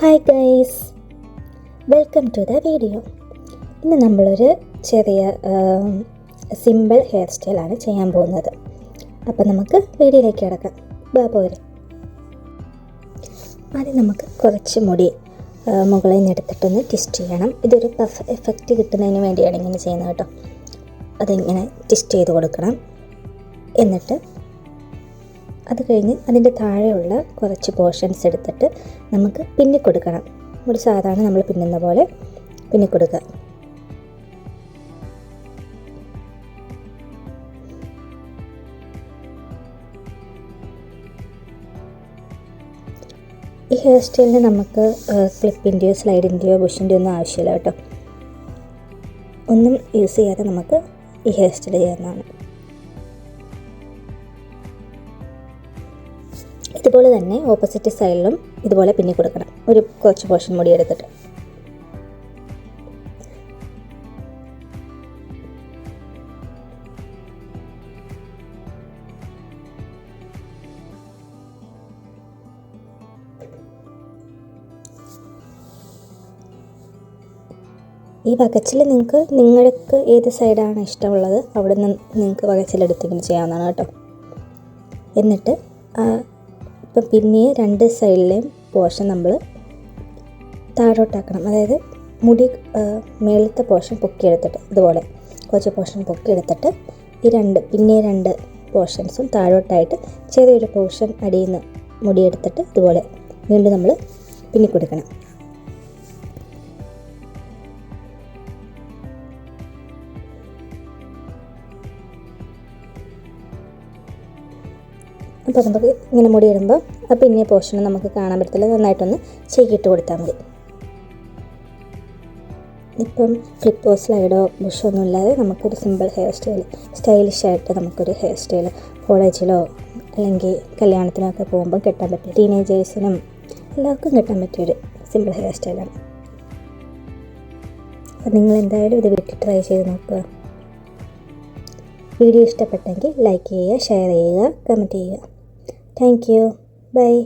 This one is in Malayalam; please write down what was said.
Hi guys, welcome to the video. ഇന്ന് നമ്മളൊരു ചെറിയ സിമ്പിൾ ഹെയർ സ്റ്റൈലാണ് ചെയ്യാൻ പോകുന്നത്. അപ്പം നമുക്ക് വീഡിയോയിലേക്ക് കിടക്കാം. പോരെ. ആദ്യം നമുക്ക് കുറച്ച് മുടി മുകളിൽ നിന്ന് എടുത്തിട്ടൊന്ന് ട്വിസ്റ്റ് ചെയ്യണം. ഇതൊരു എഫക്റ്റ് കിട്ടുന്നതിന് വേണ്ടിയാണ് ഇങ്ങനെ ചെയ്യുന്നത് കേട്ടോ. അതിങ്ങനെ ട്വിസ്റ്റ് ചെയ്ത് കൊടുക്കണം. എന്നിട്ട് അത് കഴിഞ്ഞ് അതിൻ്റെ താഴെയുള്ള കുറച്ച് പോർഷൻസ് എടുത്തിട്ട് നമുക്ക് പിന്നിക്കൊടുക്കണം. ഒരു സാധാരണ നമ്മൾ പിന്നുന്ന പോലെ പിന്നിക്കൊടുക്കുക. ഈ ഹെയർ സ്റ്റൈലിന് നമുക്ക് ക്ലിപ്പിൻ്റെയോ സ്ലൈഡിൻ്റെയോ ബുഷിൻ്റെയോ ഒന്നും ആവശ്യമില്ല കേട്ടോ. ഒന്നും യൂസ് ചെയ്യാതെ നമുക്ക് ഈ ഹെയർ സ്റ്റൈൽ ചെയ്യാവുന്നതാണ്. ഇതുപോലെ തന്നെ ഓപ്പോസിറ്റ് സൈഡിലും ഇതുപോലെ പിന്നി കൊടുക്കണം. ഒരു കുറച്ച് പോർഷൻ മുടി എടുത്തിട്ട് ഈ വകച്ചിൽ നിങ്ങൾക്ക് ഏത് സൈഡാണ് ഇഷ്ടമുള്ളത് അവിടെ നിന്ന് നിങ്ങൾക്ക് വകച്ചിലെടുത്തിങ്ങനെ ചെയ്യാവുന്നതാണ് കേട്ടോ. എന്നിട്ട് ഇപ്പം പിന്നെ രണ്ട് സൈഡിലെയും പോർഷൻ നമ്മൾ താഴോട്ടാക്കണം. അതായത് മുടി മേളത്തെ പോർഷൻ പൊക്കിയെടുത്തിട്ട് ഇതുപോലെ കുറച്ച് പോർഷൻ പൊക്കിയെടുത്തിട്ട് ഈ രണ്ട് പോർഷൻസും താഴോട്ടായിട്ട് ചെറിയൊരു പോർഷൻ അടിയിൽ നിന്ന് മുടിയെടുത്തിട്ട് ഇതുപോലെ വീണ്ടും നമ്മൾ പിന്നിക്കൊടുക്കണം. അപ്പോൾ നമുക്ക് ഇങ്ങനെ മുടി ഇടുമ്പോൾ ആ പിന്നെ പോർഷൻ നമുക്ക് കാണാൻ പറ്റത്തില്ല. നന്നായിട്ടൊന്ന് ചെയ്യിട്ട് കൊടുത്താൽ മതി. ഇപ്പം ക്ലിപ്പോ സ്ലൈഡോ ബുഷോ ഒന്നും ഇല്ലാതെ നമുക്കൊരു സിമ്പിൾ ഹെയർ സ്റ്റൈലിഷായിട്ട് നമുക്കൊരു ഹെയർ സ്റ്റൈൽ കോളേജിലോ അല്ലെങ്കിൽ കല്യാണത്തിനൊക്കെ പോകുമ്പോൾ കെട്ടാൻ പറ്റിയ ടീനേജേഴ്സിനും എല്ലാവർക്കും കെട്ടാൻ പറ്റിയൊരു സിമ്പിൾ ഹെയർ സ്റ്റൈലാണ്. അപ്പം നിങ്ങൾ എന്തായാലും ഇത് വീട്ടിൽ ട്രൈ ചെയ്ത് നോക്കുക. വീഡിയോ ഇഷ്ടപ്പെട്ടെങ്കിൽ ലൈക്ക് ചെയ്യുക, ഷെയർ ചെയ്യുക, കമൻറ്റ് ചെയ്യുക. Thank you. Bye.